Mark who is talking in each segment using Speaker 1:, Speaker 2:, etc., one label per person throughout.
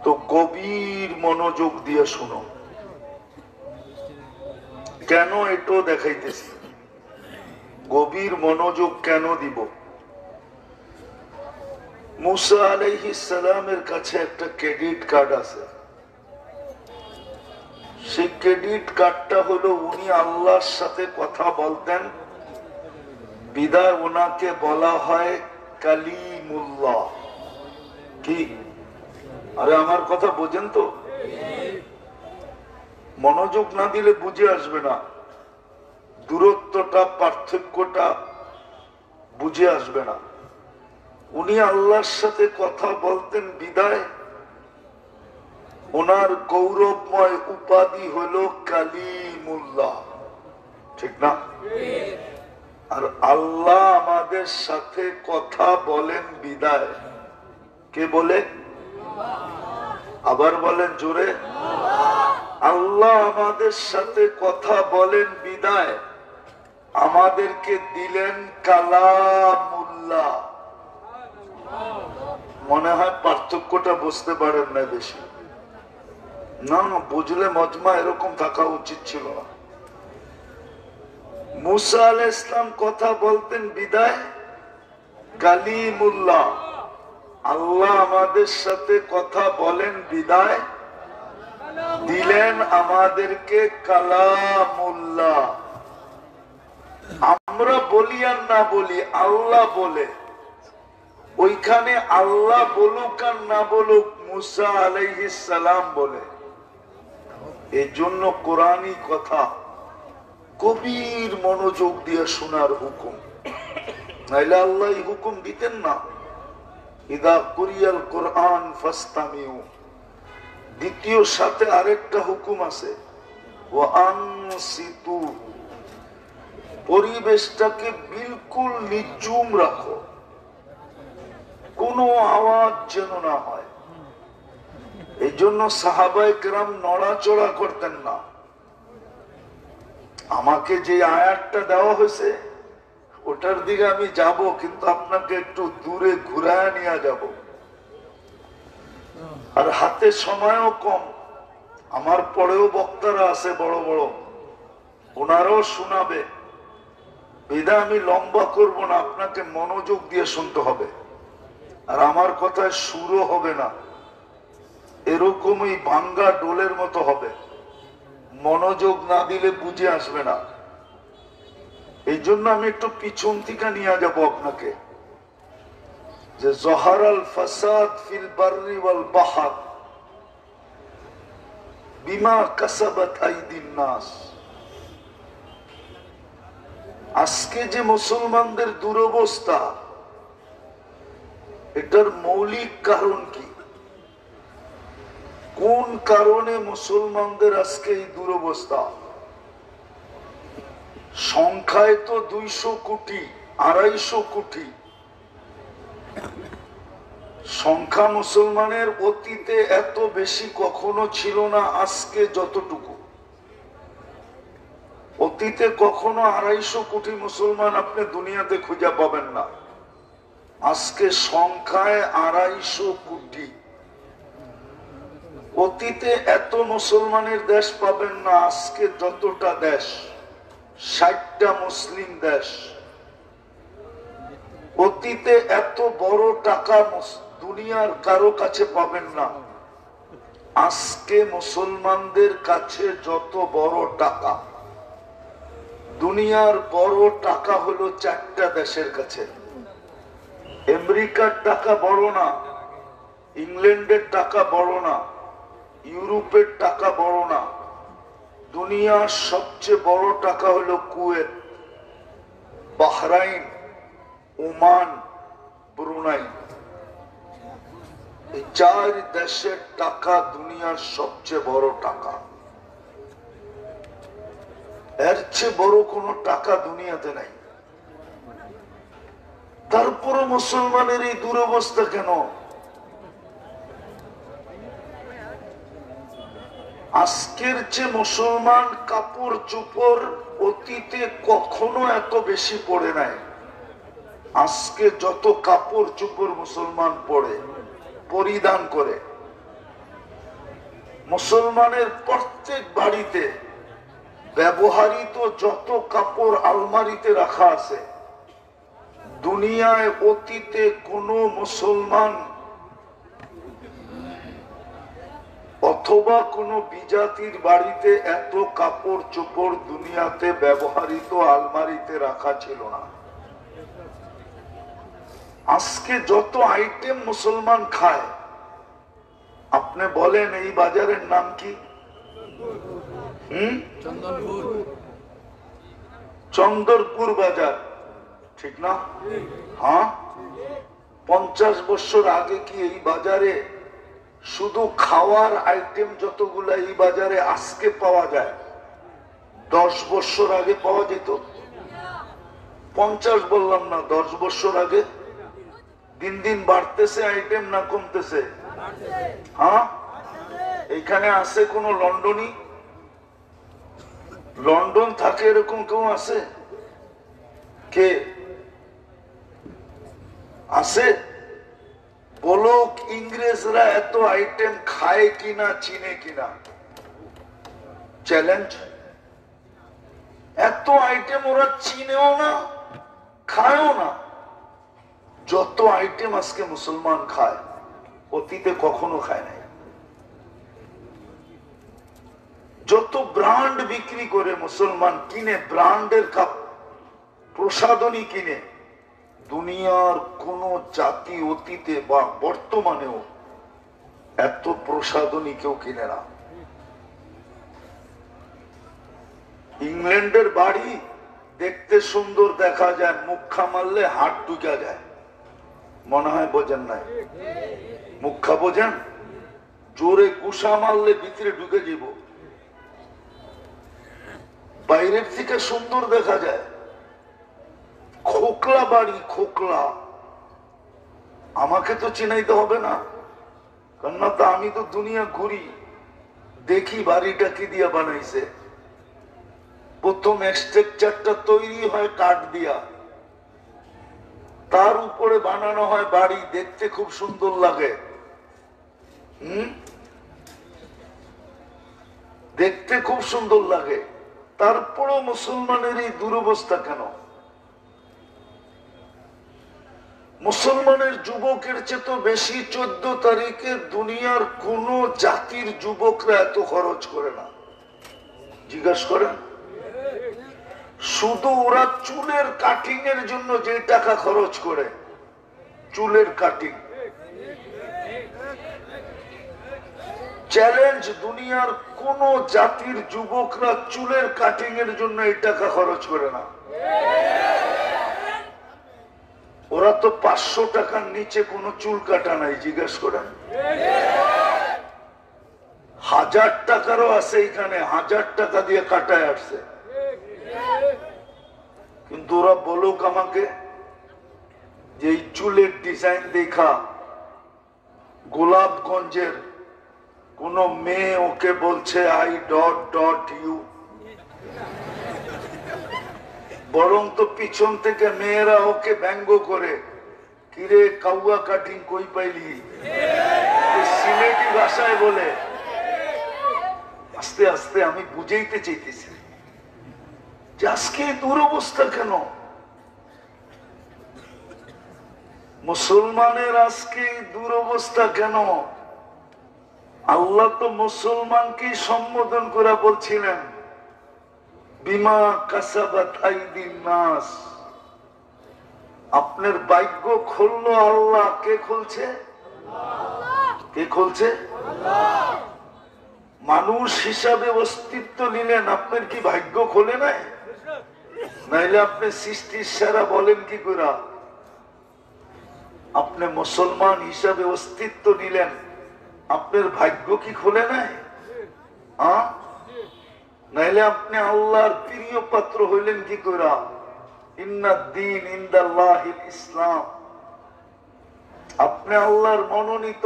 Speaker 1: তো গভীর মনোযোগ দিয়ে শুনো, কেন এটাও দেখাইতেছি। গভীর মনোযোগ কেন দিব? মুসা আলাইহিস সালামের কাছে একটা ক্রেডিট কার্ড আছে। সেই ক্রেডিট কার্ডটা হলো উনি আল্লাহর সাথে কথা বলতেন, বিদায় ওনাকে বলা হয় কালিমুল্লাহ। কি? আরে আমার কথা বোঝেন তো? মনোযোগ না দিলে বুঝে আসবে না, দূরত্বটা পার্থক্যটা বুঝে আসবে না। উনি আল্লাহর সাথে কথা বলতেন বিদায় ওনার গৌরবময় উপাধি হলো কালিমুল্লাহ, ঠিক না? আর আল্লাহ আমাদের সাথে কথা বলেন বিদায় কে বলে? আবার বলেন জোরে, আল্লাহ আমাদের সাথে কথা বলেন বিদায় আমাদেরকে দিলেন কালামুল্লাহ। মনে হয় পার্থক্যটা বুঝতে পারেন না বেশি। না, বুঝলে মজমা এরকম থাকা উচিত ছিল না। মুসা আলাইহিস সালাম কথা বলতেন বিদায় কালিমুল্লাহ, আল্লাহ আমাদের সাথে কথা বলেন বিদায় দিলেন আমাদেরকে কালামুল্লাহ। আমরা বলি আর না বলি, আল্লাহ বলে। ওইখানে আল্লাহ বলুক আর না বলুক, মুসা আলাইহিস সালাম বলে। এই জন্য কোরআনী কথা গভীর মনোযোগ দিয়ে শোনার হুকুম, নাইলে আল্লাহ হুকুম দিতেন না, ইদা কুরিয়াল কোরআন ফাসতামিউ। দ্বিতীয় সাথে আরেকটা হুকুম আছে, ওয়া আনসিতু, পরিবেশটাকে বিলকুল নিঝুম রাখো, কোনো আওয়াজ যেন না হয়। এই জন্য সাহাবায়ে কেরাম নড়াচড়া করতেন না। আমাকে যে আয়াতটা দেওয়া হয়েছে ওটার দিকে আমি যাব, কিন্তু আপনাকে একটু দূরে ঘুরায় নিয়ে যাব। আর হাতে সময়ও কম, আমার পরেও বক্তারা আছে বড় বড়, ওনারাও শোনাবে। বিধায় আমি লম্বা করব না, আপনাকে মনোযোগ দিয়ে শুনতে হবে। আর আমার কথায় সুরও হবে না, এরকমই ভাঙ্গা ডোলের মতো হবে। মনোযোগ না দিলে বুঝে আসবে না। এই জন্য আমি একটু পিছন থেকে নিয়ে যাব আপনাকে। যে জহারাল ফাসাদ ফিল বাররি ওয়াল বাহর বিমা কাসাবাত আইদিন নাস। আজকে যে মুসলমানদের দুরবস্থা, এটার মৌলিক কারণ কি? কোন কারণে মুসলমানদের আজকে এই দুরবস্থা? সংখ্যায় তো 200 কোটি, 250 কোটি সংখ্যা মুসলমানের। অতীতে এত বেশি কখনো ছিল না আজকে যতটুকু। অতীতে কখনো 250 কোটি মুসলমান আপনি দুনিয়াতে খুঁজে পাবেন না। আজকে সংখ্যায় 250 কোটি। অতীতে এত মুসলমানের দেশ পাবেন না আজকে যতটা দেশ, 60টা মুসলিম দেশ। অতীতে এত বড় টাকা দুনিয়ার কারো কাছে পাবেন না আজকে মুসলমানদের কাছে যত বড় টাকা। দুনিয়ার বড় টাকা হলো 4টা দেশের কাছে। আমেরিকার টাকা বড় না, ইংল্যান্ডের টাকা বড় না, ইউরোপের টাকা বড় না। দুনিয়ার সবচেয়ে বড় টাকা হলো কুয়েত, বাহরাইন, ওমান, ব্রুনাই। এই 4 দেশের টাকা দুনিয়ার সবচেয়ে বড় টাকা। এর চেয়ে বড় কোন টাকা দুনিয়াতে নাই। তারপরও মুসলমানের এই দুরবস্থা কেন? আজকের যে মুসলমান কাপড় চোপড় অতীতে কখনো এত বেশি পড়ে নাই। আজকে যত কাপড় চোপড় মুসলমান পরে, পরিধান করে, মুসলমানের প্রত্যেক বাড়িতে ব্যবহৃত যত কাপড় আলমারিতে রাখা আছে, দুনিয়ায় অতীতে কোনো মুসলমান অথবা কোনো বিজাতির বাড়িতে এত কাপড় চোপড় দুনিয়াতে ব্যবহৃত আলমারিতে রাখা ছিল না। আজকে যত আইটেম মুসলমান খায়, আপনি বলেন এই বাজারের নাম কি? চন্দরপুর বাজার, ঠিক না? হ্যাঁ, 50 বছর আগে কি এই বাজারে শুধু খাওয়ার আইটেম যতগুলা এই বাজারে আজকে পাওয়া যায় 10 বছর আগে পাওয়া যেত? 50 বললাম না, 10 বছর আগে। দিন দিন বাড়তেছে আইটেম না কমতেছে? হ্যাঁ, এখানে আছে কোন লন্ডনী? লন্ডন থাকে এরকম কেউ আছে? কে আছে? বলো ইংরেজরা এত আইটেম খায় কিনা, চিনে কিনা? চ্যালেঞ্জ। এত আইটেম ওরা চিনেও না, খায়ও না। যত আইটেম আজকে মুসলমান খায়, অতীতে কখনো খায় নাই। যত ব্র্যান্ড বিক্রি করে মুসলমান, কিনে ব্র্যান্ডের কাপ প্রসাধনী কিনে, দুনিয়ার কোন জাতি অতীতে বা বর্তমানেও এত প্রসাধনী কেউ কিনে না। ইংল্যান্ডের বাড়ি দেখতে সুন্দর দেখা যায়, মুখা মারলে হাত ঢুকা যায়। মনে হয় বোঝেন নাই? মুখা বোঝেন? জোরে গুসা মারলে ভিতরে ঢুকে যাব। বাইরের থেকে সুন্দর দেখা যায়। খোকলা বাড়ি, খোকলা। আমাকে তো চিনাইতে হবে না, কেননা তো আমি তো দুনিয়া ঘুরি, দেখি বাড়িটা কি দিয়া বানাইছে। প্রথম স্ট্রাকচারটা তৈরি হয় কাঠ দিয়া, তার উপরে বানানো হয় বাড়ি, দেখতে খুব সুন্দর লাগে। দেখতে খুব সুন্দর লাগে। তারপরেও মুসলমানের এই দুরবস্থা কেন? মুসলমানের যুবকের চেয়ে তো বেশি 14 তারিখে দুনিয়ার কোন জাতির যুবকরা এত খরচ করে না। জিজ্ঞাসা করেন। শুধু ওরা চুলের কাটিং এর জন্য যে টাকা খরচ করে, চুলের কাটিং। চ্যালেঞ্জ, দুনিয়ার কোন জাতির যুবকরা চুলের কাটিং এর জন্য এই টাকা খরচ করে না। ওরা তো 500 টাকার নিচে কোনো চুল কাটা নাই। জিজ্ঞেস করেন। 1000 টাকারও আছে এখানে, 1000 টাকা দিয়ে কাটায় আসছে। কিন্তু ওরা বলুক আমাকে যে এই চুলের ডিজাইন দেখা গোলাপগঞ্জের কোন মেয়ে ওকে বলছে আই ডট ডট ইউ, বরং তো পিছন থেকে মেয়েরা ওকে ব্যঙ্গ করে, কিরে কাউয়া কাটিং কই পাইলি, সিলেটি ভাষায় বলে। আস্তে আস্তে আমি বুঝাইতে চাইতেছি যে আজকে দুরবস্থা কেন মুসলমানের, আজকে দুরবস্থা কেন? আল্লাহ তো মুসলমানকে সম্বোধন করে বলছিলেন বিমা কাসাবাত আইদিন নাস। আপনার ভাগ্য খুললো আল্লাহ। কে খুলছে? কে খুলছে? মানুষ হিসাবে অস্তিত্ব নিলেন, আপনার কি ভাগ্য খোলে নাই? নাইলে আপনি সৃষ্টির সারা বলেন কি করে? আপনি মুসলমান হিসাবে অস্তিত্ব নিলেন, আপনার ভাগ্য কি খোলে নাই? নাইলে আপনি আল্লাহর প্রিয় পাত্র হইলেন কি করে? ইন্নাদ্দীন ইনদাল্লাহিল ইসলাম। আপনি আল্লাহর মনোনীত,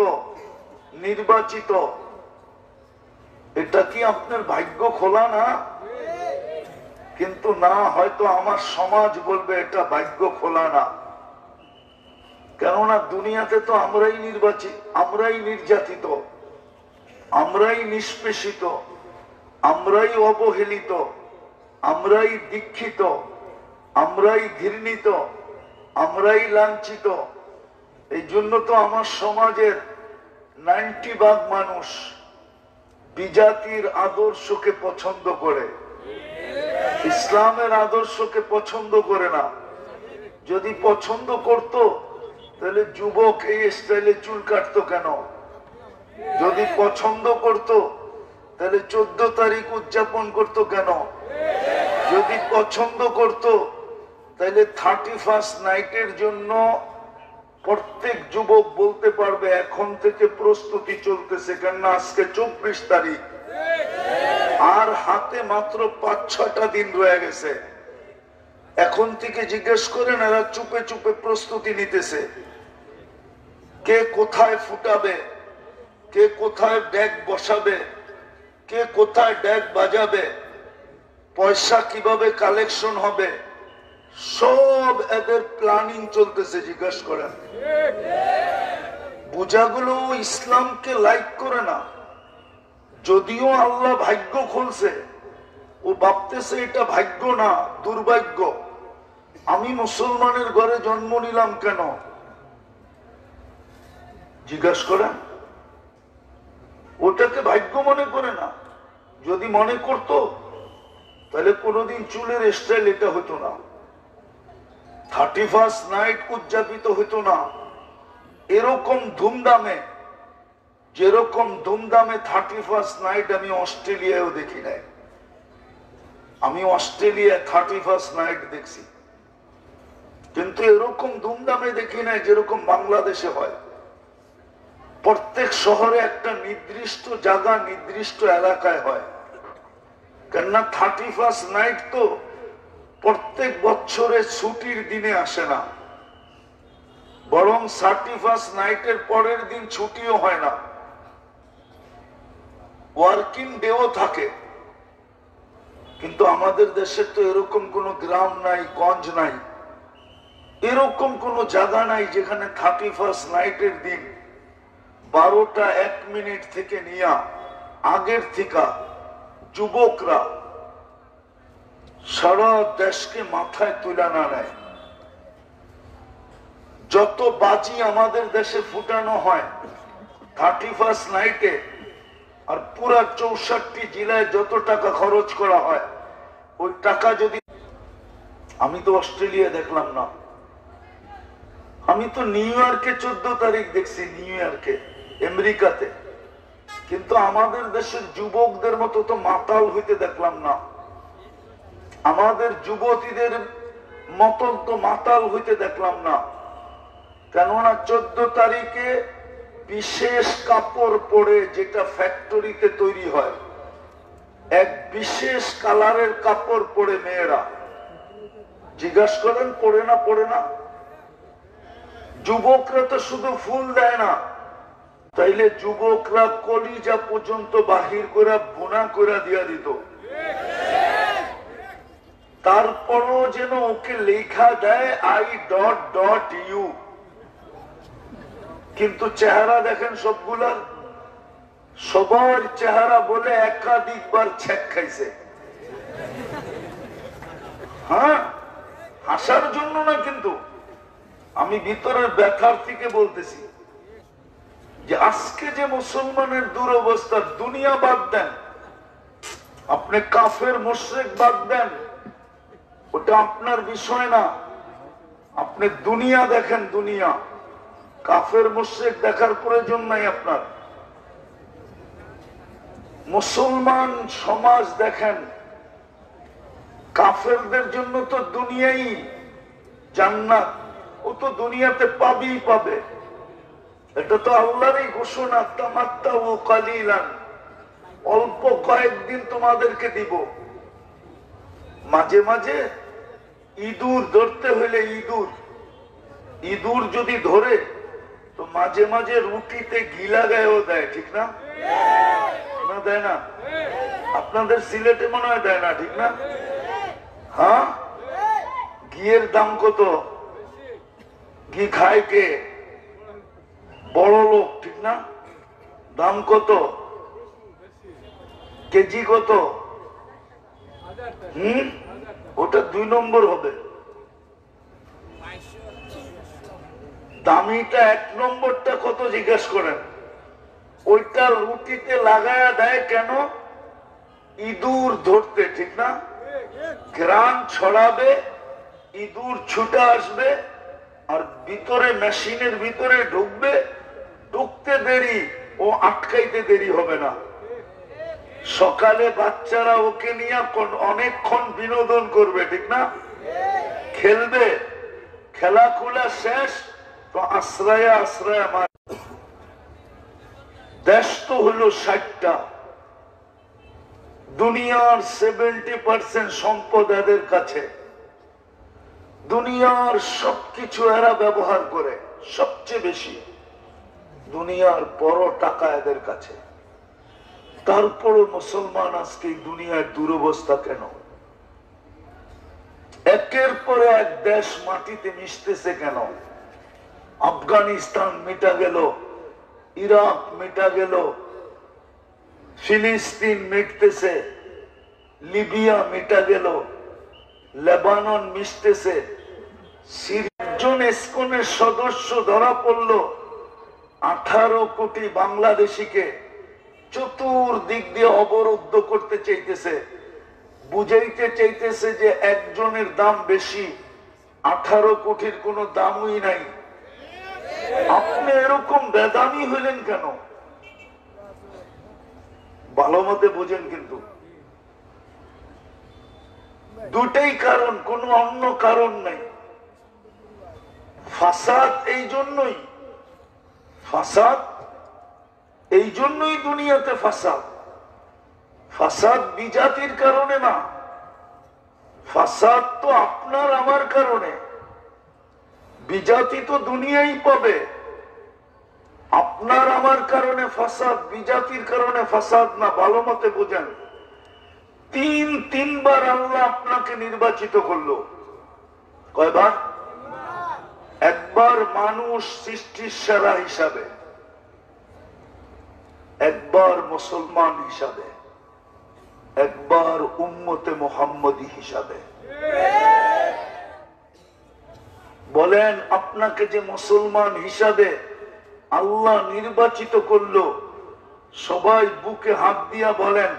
Speaker 1: নির্বাচিত। এটা কি আপনার ভাগ্য খোলা না? কিন্তু না, হয়তো আমার সমাজ বলবে এটা ভাগ্য খোলা না। কেননা দুনিয়াতে তো আমরাই নির্বাচিত, আমরাই নির্যাতিত, আমরাই নিষ্পেষিত, আমরাই অবহেলিত, আমরাই দীক্ষিত, আমরাই ঘৃণিত, আমরাই লাঞ্ছিত। এই জন্য তো আমার সমাজের 90% মানুষ বিজাতির আদর্শকে পছন্দ করে, ইসলামের আদর্শকে পছন্দ করে না। যদি পছন্দ করত তাহলে যুবক এই স্টাইলে চুল কাটতো কেন? যদি পছন্দ করত তাহলে 14 তারিখ উদযাপন করতো কেন? যদি পছন্দ করত তাহলে 31st নাইটের জন্য প্রত্যেক যুবক বলতে পারবে এখন থেকে প্রস্তুতি চলতেছে, কেননা আজকে 24 তারিখ, আর হাতে মাত্র 5-6টা দিন রয়ে গেছে। এখন থেকে জিজ্ঞেস করেন, এরা চুপে চুপে প্রস্তুতি নিতেছে। কে কোথায় ফুটাবে, কে কোথায় ড্যাগ বসাবে, কে কোথায় ড্যাগ বাজাবে, পয়সা কিভাবে কালেকশন হবে, সব এদের প্ল্যানিং চলতেছে। জিজ্ঞাসা করেন, বোঝাগুলো ইসলামকে লাইক করে না। যদিও আল্লাহ ভাগ্য খুলছে, ও ভাবতেছে এটা ভাগ্য না, দুর্ভাগ্য। আমি মুসলমানের ঘরে জন্ম নিলাম কেন? জিজ্ঞাসা করেন, ওটাকে ভাগ্য মনে করে না। যদি মনে করত তাহলে কোনোদিন চুলের স্টাইল এটা হতো না, 31st নাইট উদযাপিত হতো না এরকম ধুমধামে। যেরকম ধুমধামে 31st নাইট আমি অস্ট্রেলিয়ায়ও দেখি নাই। আমি অস্ট্রেলিয়ায় 31st নাইট দেখছি, কিন্তু এরকম ধুমধামে দেখি নাই যেরকম বাংলাদেশে হয়। প্রত্যেক শহরে একটা নির্দিষ্ট জায়গা, নির্দিষ্ট এলাকায় হয়। কেননা 31st নাইট তো প্রত্যেক বছরে ছুটির দিনে আসে না, বরং 31st নাইটের পরের দিন ছুটিও হয় না, ওয়ার্কিং ডেও থাকে। কিন্তু আমাদের দেশে তো এরকম কোনো গ্রাম নাই, গঞ্জ নাই, এরকম কোনো জায়গা নাই যেখানে 31st নাইটের দিন 12টা 1 মিনিট থেকে নিয়ে আগের থেকে যুবকরা সারা দেশকে মাথায় তুলে না নেয়। যত বাজি আমাদের দেশে ফুটানো হয় 31st নাইটে, আর পুরা 64 জেলায় যত টাকা খরচ করা হয়, ওই টাকা যদি, আমি তো অস্ট্রেলিয়া দেখলাম না, আমি তো নিউ ইয়র্কে 14 তারিখ দেখছি, নিউ ইয়র্কে, আমেরিকাতে। কিন্তু আমাদের দেশের যুবকদের মতো তো মাতাল হইতে দেখলাম না, আমাদের যুবতীদের মতন তো মাতাল হইতে দেখলাম না। কেননা 14 তারিখে বিশেষ কাপড় পরে, যেটা ফ্যাক্টরিতে তৈরি হয়, এক বিশেষ কালারের কাপড় পরে মেয়েরা, জিজ্ঞাসা করেন পরে না? পরে না। যুবকরা তো শুধু ফুল দেয় না, তাইলে যুবকরা কলিজা পর্যন্ত বাহির করে বোনা করে দিয়া দিত, তারপরও যেন ওকে লেখা দেয় I.U। কিন্তু চেহারা দেখেন সবগুলার, সবার চেহারা বলে একাধিকবার ছেক খাইছে। হ্যাঁ, হাসার জন্য না, কিন্তু আমি ভিতরের ব্যথার থেকে বলতেছি যে আজকে যে মুসলমানের দুরবস্থা, দুনিয়া বাদ দেন, আপনি কাফের মুশরিক বাদ দেন, ওটা আপনার বিষয় না। আপনি দুনিয়া দেখেন, দুনিয়া, কাফের মুশরিক দেখার প্রয়োজন নাই আপনার। মুসলমান সমাজ দেখেন, কাফেরদের জন্য তো দুনিয়াই জান্নাত, ও তো দুনিয়াতে পাবেই পাবে। এটা তো আল্লাহরই ঘোষণা, তামাত্তাউ কালিলান, অল্প কয়েকদিন তোমাদেরকে দিব। মাঝে মাঝে ইঁদুর ধরতে হইলে, ইঁদুর যদি ধরে তো মাঝে মাঝে রুটিতে ঘি লাগায়ও দেয়, ঠিক না? না দেয় না? আপনাদের সিলেটে মনে হয় দেয় না, ঠিক না? হ্যাঁ, ঘিয়ের দাম কত? ঘি খায় কে? বড় লোক, ঠিক না? দাম কত? কেজি কত? ওটা 2 নম্বর হবে। দামিটা 1 নম্বরটা কত জিজ্ঞেস করেন। ওইটা রুটিতে লাগায়া দেয় কেন? ইঁদুর ধরতে, ঠিক না? ঘ্রাণ ছড়াবে, ইঁদুর ছুটে আসবে, আর ভিতরে মেশিনের ভিতরে ঢুকবে, ঢুকতে দেরি, ও আটকাইতে দেরি হবে না। সকালে বাচ্চারা ওকে নিয়ে অনেকক্ষণ বিনোদন করবে, ঠিক না? খেলবে, খেলাখুলা শেষ তো আশ্রয় আশ্রয়। আমার দেশ তো হলো 60টা, দুনিয়ার 70% সম্পদ এদের কাছে, দুনিয়ার সবকিছু এরা ব্যবহার করে, সবচেয়ে বেশি দুনিয়ার বড় টাকা এদের কাছে। তারপরও মুসলমান আজকে এই দুনিয়ার দুরবস্থা কেন? একের পর এক দেশ মাটিতে মিশতেছে কেন? আফগানিস্তান মিটা গেল, ইরাক মিটা গেল, ফিলিস্তিন মিটতেছে, লিবিয়া মিটা গেল, লেবানন মিশতেছে, সিরিয়ার ইসকনের সদস্য ধরা পড়ল, 18 কোটি বাংলাদেশিকে চতুর্দিক দিয়ে অবরুদ্ধ করতে চাইতেছে, বুঝাইতে চাইতেছে যে একজনের দাম বেশি, 18 কোটির কোনো দামই নাই। আপনি এরকম বেদামি হইলেন কেন? ভালো মতে বোঝেন, কিন্তু দুটাই কারণ, কোনো অন্য কারণ নাই। ফাসাদ এই জন্যই, ফাসাদ এই জন্যই দুনিয়াতে ফাসাদ। ফাসাদ বিজাতির কারণে না, ফাসাদ তো আপনার আমার কারণে। বিজাতি তো দুনিয়াই পাবে, আপনার আমার কারণে ফাসাদ, বিজাতির কারণে ফাসাদ না। ভালো মতে বোঝেন। তিনবার আল্লাহ আপনাকে নির্বাচিত করলো। কয়বার? একবার মানুষ সৃষ্টির সেরা হিসাবে, একবার মুসলমান হিসাবে, একবার উম্মতে মুহাম্মদী হিসাবে। বলেন, আপনাকে যে মুসলমান হিসাবে আল্লাহ নির্বাচিত করলো, সবাই বুকে হাত দিয়া বলেন,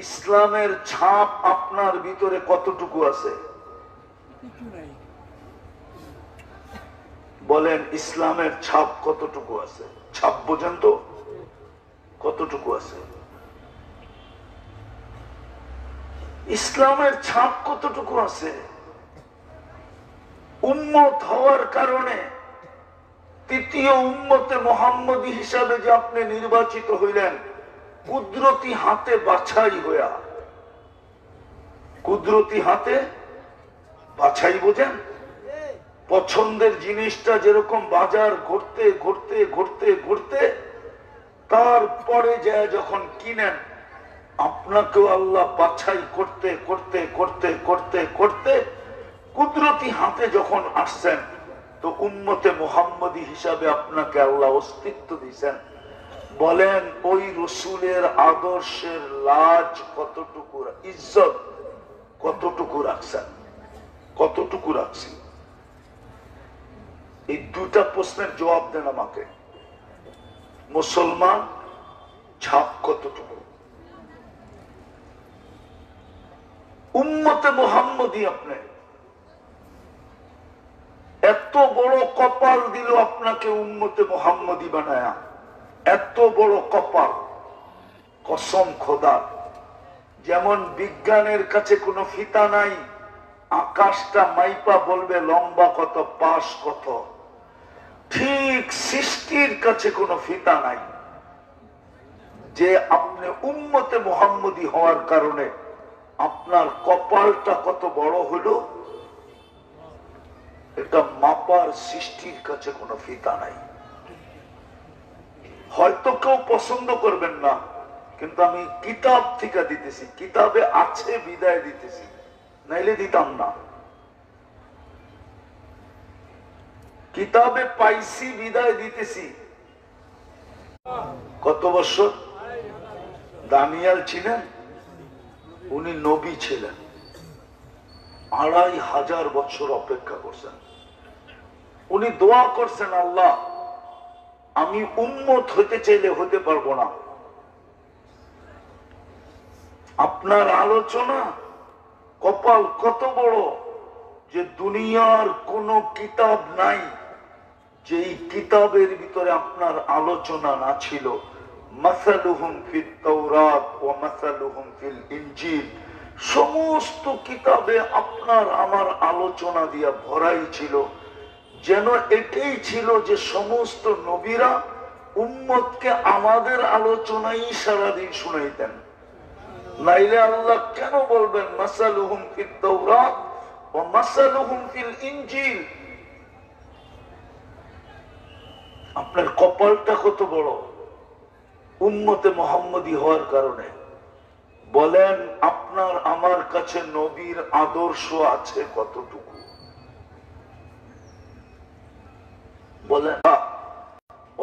Speaker 1: ইসলামের ছাপ আপনার ভিতরে কতটুকু আছে? বলেন, ইসলামের ছাপ কতটুকু আছে? ছাপ বোঝেন তো, কতটুকু আছে? ইসলামের ছাপ কতটুকু আছে? উম্মত হওয়ার কারণে, তৃতীয় উম্মতে মুহাম্মদী হিসাবে যে আপনি নির্বাচিত হইলেন, কুদরতি হাতে বাছাই হইয়া। কুদরতি হাতে বাছাই বোঝেন? পছন্দের জিনিসটা যেরকম বাজার ঘুরতে ঘুরতে ঘুরতে ঘুরতে তারপরে যায় যখন কিনেন, আপনাকেও আল্লাহ বাছাই করতে করতে করতে করতে করতে কুদরতি হাতে যখন আসছেন, তো উম্মতে মুহাম্মদী হিসাবে আপনাকে আল্লাহ অস্তিত্ব দিয়েছেন। বলেন, ওই রসুলের আদর্শের লাজ কতটুকু, ইজ্জত কতটুকু রাখছেন? কতটুকু রাখছেন? এই দুটা প্রশ্নের জবাব দেন আমাকে। মুসলমান ছাপ কতটুকু? উম্মতে মুহাম্মদী আপনি, এত বড় কপাল দিল আপনাকে উম্মতে মুহাম্মদী বানায়া, এত বড় কপাল। কসম খোদার, যেমন বিজ্ঞানের কাছে কোনো ফিতা নাই, আকাশটা মাইপা বলবে লম্বা কত, পাশ কত, ঠিক সৃষ্টির কাছে কোনো ফিতা নাই যে আপনি উম্মতে মুহাম্মদী হওয়ার কারণে আপনার কপালটা কত বড় হলো, এটা মাপার সৃষ্টির কাছে কোনো ফিতা নাই। হয়তো কেউ পছন্দ করবেন না, কিন্তু আমি কিতাব থেকে দিতেছি, কিতাবে আছে বিদায় দিতেছি, নাইলে দিতাম না। কিতাবে পাইছি বিদায় দিতেছি। কত বছর? দানিয়াল ছিলেন, উনি নবী ছিলেন, 2500 বছর অপেক্ষা করছেন। উনি দোয়া করছেন, আল্লাহ আমি উম্মত হতে চাইলে হতে পারবো না, আপনার আলোচনা কপাল কত বড় যে দুনিয়ার কোন কিতাব নাই যেই কিতাবের ভিতরে আপনার আলোচনা না ছিল। মাসালুহুম ফিত তাওরাত ওয়া মাসালুহুম ফিল ইনজিল, সমস্ত কিতাবে আপনার আমার আলোচনা দিয়া ভরাই ছিল। যেন এটাই ছিল যে সমস্ত নবীরা উম্মতকে আমাদের আলোচনাই সারাদিন শুনাইতেন, নাইলে আল্লাহ কেন বলবেন মাসালুহুম ফিত তাওরাত ওয়া মাসালুহুম ফিল ইনজিল? আপনার কপালটা কত বড় উম্মতে মুহাম্মদী হওয়ার কারণে। বলেন আপনার আমার কাছে নবীর আদর্শ আছে কতটুকু? বলেন।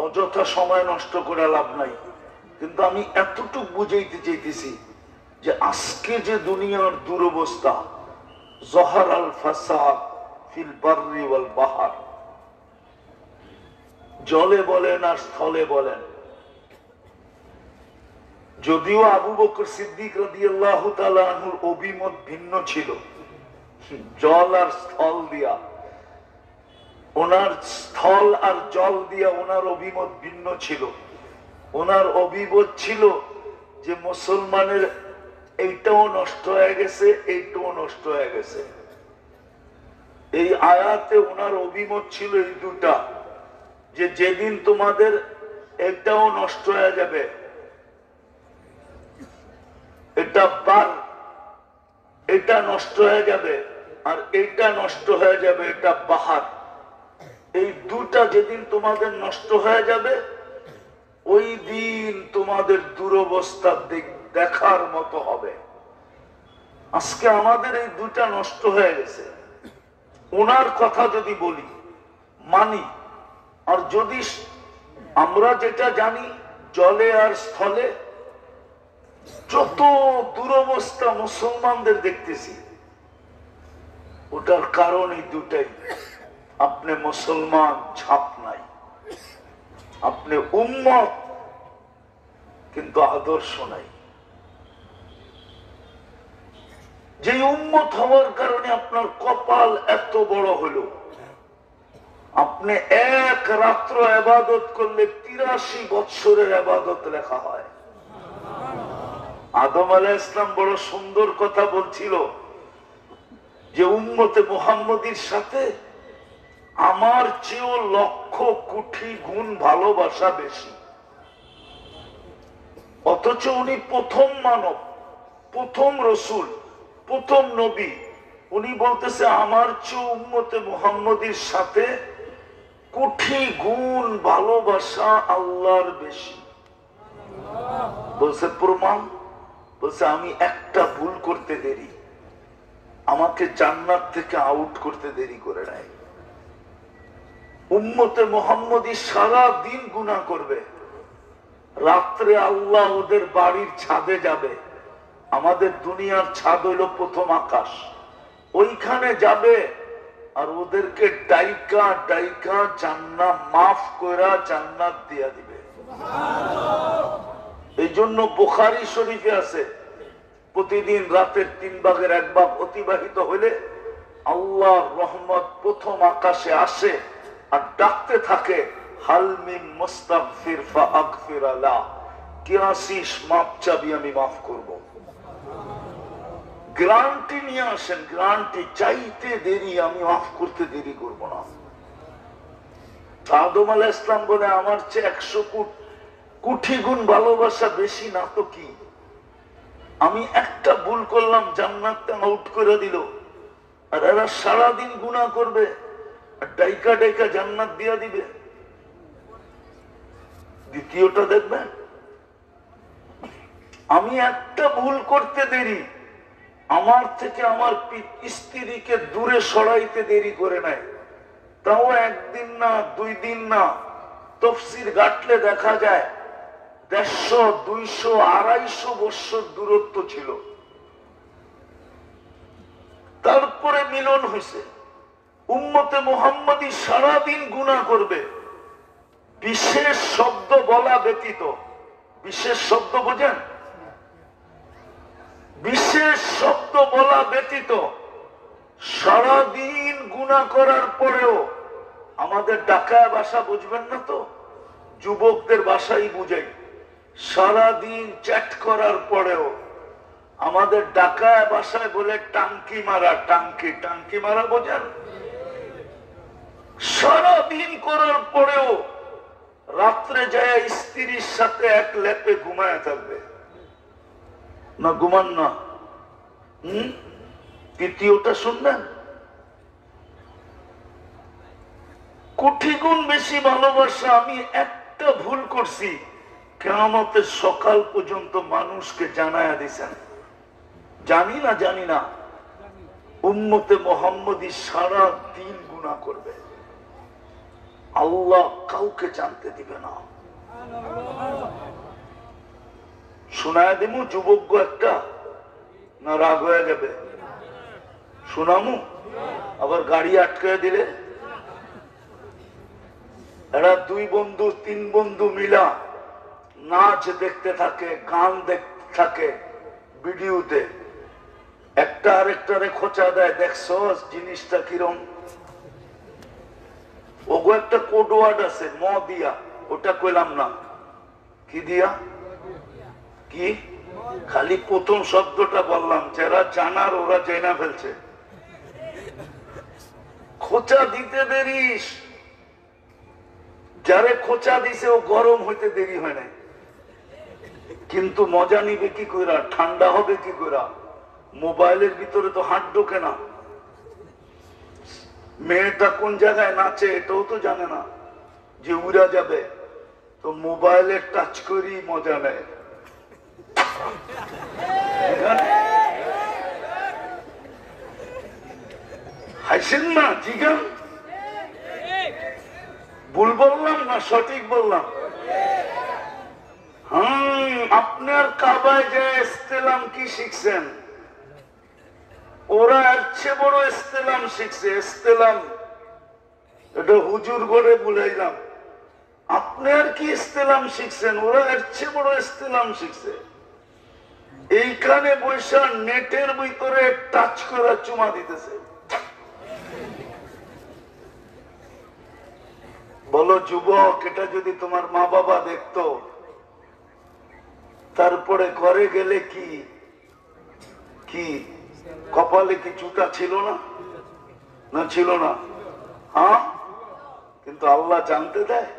Speaker 1: অযথা সময় নষ্ট করে লাভ নাই, কিন্তু আমি এতটুকু বুঝাইতে চাইতেছি যে আজকে যে দুনিয়ার দুরবস্থা, জহর আল ফাসাদ ফিল বাররি ওয়াল বাহার, জলে বলেন আর স্থলে বলেন। যদিও আবু বকর সিদ্দিক রাদিয়াল্লাহু তাআলা আনহুর অভিমত ভিন্ন ছিল, জল আর স্থল দিয়া, ওনার স্থল আর জল দিয়া ওনার অভিমত ভিন্ন ছিল। ওনার অভিমত ছিল যে মুসলমানের এইটাও নষ্ট হয়ে গেছে, এইটাও নষ্ট হয়ে গেছে। এই আয়াতে ওনার অভিমত ছিল এই দুটা, যে যেদিন তোমাদের একটাও নষ্ট হয়ে যাবে, এটা বার, এটা নষ্ট হয়ে যাবে, আর এটা নষ্ট হয়ে যাবে, এটা বাহার। এই দুটা যেদিন তোমাদের নষ্ট হয়ে যাবে, ওই দিন তোমাদের দুরবস্থা দেখার মতো হবে। আজকে আমাদের এই দুটা নষ্ট হয়ে গেছে। ওনার কথা যদি বলি মানি, আর যদি আমরা যেটা জানি জলে আর স্থলে যত দুরবস্থা মুসলমানদের দেখতেছি, ওটার কারণ এই দুটাই। আপনি মুসলমান ছাপ নাই, আপনি উম্মত কিন্তু আদর্শ নাই। যে উম্মত হওয়ার কারণে আপনার কপাল এত বড় হলো, আপনি এক রাত্র ইবাদত করলে 83 বছরের ইবাদত লেখা হয়। আদম আলাইহিস সালাম বড় সুন্দর কথা বলছিল যে উম্মতে মুহাম্মদীর সাথে আমার চেয়েও লক্ষ কোটি গুণ ভালোবাসা বেশি। অথচ উনি প্রথম মানব, প্রথম রসুল, প্রথম নবী। উনি বলতেছে আমার চেয়ে উম্মতে মুহাম্মদীর সাথে কোটি গুণ ভালোবাসা আল্লাহর বেশি। বলছে প্রমাণ, বলছে আমি একটা ভুল করতে দেরি, আমাকে জান্নাত থেকে আউট করতে দেরি করে নাই। উম্মতে মুহাম্মদী সারা দিন গুনাহ করবে, রাত্রে আল্লাহ ওদের বাড়ির ছাদে যাবে। আমাদের দুনিয়ার ছাদ হইল প্রথম আকাশ, ওইখানে যাবে আর ওদেরকে ডাইকা ডাইকা জান্নাত মাফ কইরা জান্নাত দিয়া দিবে। এই জন্য বুখারী শরীফে আছে প্রতিদিন রাতের 3 ভাগের 1 ভাগ অতিবাহিত হইলে আল্লাহর রহমত প্রথম আকাশে আসে আর ডাকতে থাকে, হাল মিন মুস্তাগফির ফাগফির লা, কে আসিস মাপ চাবি আমি মাফ করব। গ্যারান্টি নিয়ে আসেন, গ্যারান্টি চাইতে দেরি, আমি মাফ করতে দেরি করব না। আদম আলাইহিস সালাম বলে আমার চেয়ে 100 কোটি গুণ ভালোবাসা বেশি না তো কি? আমি একটা ভুল করলাম, জান্নাতটা আউট করে দিল, আর এরা সারাদিন গুনাহ করবে আর ডাইকা ডাইকা জান্নাত দিয়া দিবে। দ্বিতীয়টা দেখবেন, আমি একটা ভুল করতে দেরি, আমার থেকে আমার স্ত্রীকে দূরে সরাইতে দেরি করে নাই, তাও 1 দিন না 2 দিন না, তাফসীর ঘাটলে দেখা যায় 150, 200, 250 বছর দূরত্ব ছিল, তারপরে মিলন হয়েছে। উম্মতে মুহাম্মাদী সারাদিন গুনাহ করবে, বিশেষ শব্দ বলা ব্যতীত। বিশেষ শব্দ বোঝেন? বিশেষ শব্দ বলা ব্যতীত সারাদিন গুনাহ করার পরেও আমাদের ঢাকায় ভাষা বুঝবেন না তো, যুবকদের ভাষাই বুঝাই। সারাদিন চ্যাট করার পরেও আমাদের ঢাকায় ভাষায় বলে টাঙ্কি মারা, টাঙ্কি টাঙ্কি মারা বোঝেন? সারাদিন করার পরেও রাত্রে যায় স্ত্রীর সাথে এক লেপে ঘুমায় থাকবে না, ঘুমান না। তৃতীয়টা শুনবেন, কোটি গুণ বেশি ভালোবাসা। আমি একটা ভুল করছি, কিয়ামতের সকাল পর্যন্ত মানুষকে জানায়া দিছেন। জানি না উম্মতে মুহাম্মদী সারা দিন গুনাহ করবে, আল্লাহ কাউকে জানতে দিবে না। শোনায় দিমু যুবক একটা, না রাগ হয়ে যাবে? শোনামু? আবার গাড়ি আটকে দিলে? এরা 2 বন্ধু 3 বন্ধু মিলা নাচ দেখতে থাকে, গান দেখতে থাকে ভিডিওতে, একটা আরেকটারে খোঁচা দেয়, দেখছো জিনিসটা কিরম। ওগো একটা কোড ওয়ার্ড আছে ম দিয়া, ওটা কইলাম না, কি দিয়া? কি? খালি প্রথম শব্দটা বললাম, যারা জানার ওরা জেনা ফেলছে। খোঁচা দিতে দেরিস, যারে খোঁচা দিছে ও গরম হইতে দেরি হয় না, কিন্তু মজা নিবে কি কইরা, ঠান্ডা হবে কি কইরা? মোবাইলের ভিতরে তো হাত ঢোকে না, মেয়েটা কোন জায়গায় নাচে এটাও তো জানে না, যে উড়া যাবে, তো মোবাইলে টাচ করি মজা নেয়। হাসেন না, জিগান ভুল বললাম না সঠিক বললাম? আপনার কাবায় যে ইস্তেলাম কি শিখছেন, ওরা এর চেয়ে বড় ইস্তেলাম শিখছে। ইস্তেলাম এটা হুজুর করে বুঝাইলাম, আপনি আর কি ইস্তেলাম শিখছেন, ওরা এর চেয়ে বড় ইস্তেলাম শিখছে। এইখানে বৈশা নেটের ভিতরে টাচ করা চুমা দিতেছে। বলো যুবক, এটা যদি তোমার মা বাবা দেখতো, তারপরে ঘরে গেলে কি কি কপালে কি জুতা ছিল না? না ছিল না? হ্যাঁ, কিন্তু আল্লাহ জানতে দেয়।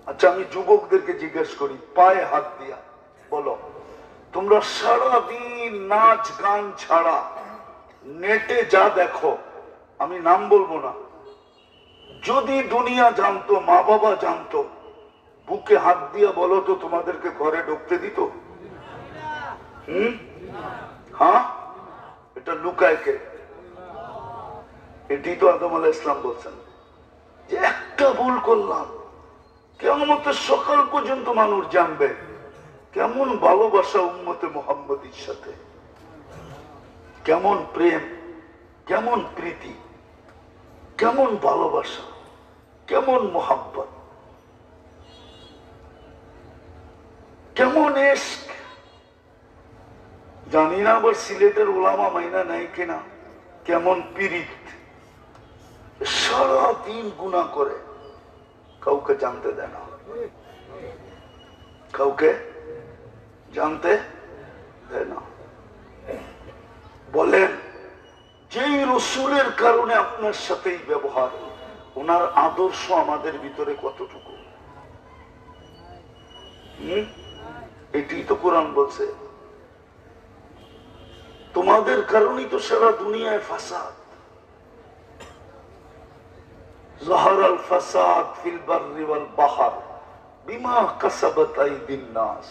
Speaker 1: আচ্ছা, আমি যুবকদেরকে জিজ্ঞেস করি পায়ে হাত দিয়া, বলো তোমরা সারাদিন নাচ গান ছাড়া নেটে যা দেখো, আমি নাম বলবো না, যদি দুনিয়া জানতো, মা বাবা জানতো, বুকে হাত দিয়া বলো তো তোমাদেরকে ঘরে ঢুকতে দিত? হ্যাঁ, এটা লুকায় কে? এটি তো আদম আলাইহিস সালাম বলছেন যে একটা ভুল করলাম, কিয়ামতের সকাল পর্যন্ত মানুষ জানবে কেমন ভালোবাসা উম্মতে মুহাম্মদীর সাথে, কেমন প্রেম, কেমন প্রীতি, কেমন ভালোবাসা, কেমন মোহাব্বত, কেমন ইশক। জানি না আবার সিলেটের ওলামা মাইনা নাই কিনা, কেমন পীড়িত, সারাদিন গুনাহ করে, কাউকে জানতে দেয় না, কাউকে জানতে দেয় না। বলেন, যেই রসুলের কারণে আপনার সাথেই ব্যবহার, ওনার আদর্শ আমাদের ভিতরে কতটুকু? এটি তো কোরআন বলছে, তোমাদের কারণেই তো সারা দুনিয়ায় ফাসাদ। যাহারাল ফাসাদ ফিল বাররি ওয়াল বাহর বিমা কাসাবাত আইদিন নাস।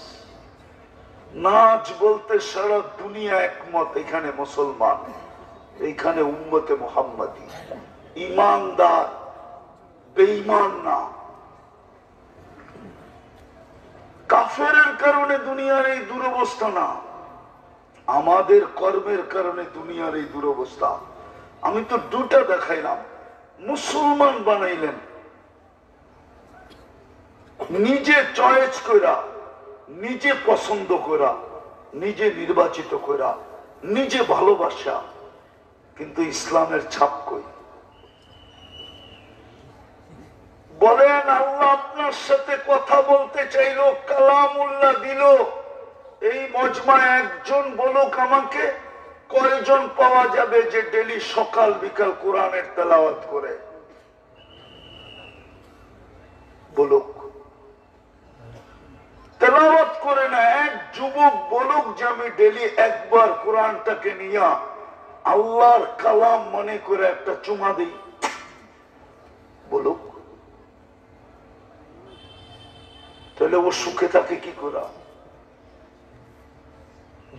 Speaker 1: নাচ বলতে সারা দুনিয়া একমত, এখানে মুসলমান, এইখানে উম্মতে মুহাম্মাদী, ইমানদার, বেঈমান না। কাফেরের কারণে দুনিয়ার এই দুরবস্থা না, আমাদের কর্মের কারণে দুনিয়ার এই দুরবস্থা। আমি তো দুটা দেখাইলাম। মুসলমান বানাইলেন নিজে চয়েস কইরা, নিজে পছন্দ করা, নিজে নির্বাচিত করা, নিজে ভালোবাসা, কিন্তু ইসলামের ছাপ কই? বলেন আল্লাহ আপনার সাথে কথা বলতে চাইলো, কালামুল্লাহ দিল, এই মজমায় একজন বলুক আমাকে, কয়জন পাওয়া যাবে যে ডেলি সকাল বিকাল কোরআনের তেলাওয়াত করে? বলুক। তেলাওয়াত করে না, এক যুবক বলুক যে আমি ডেলি একবার কোরআনটাকে নিয়ে আল্লাহর কালাম মনে করে একটা চুমা দিই, বলুক। তাহলে ও সুখে থাকে কি করে?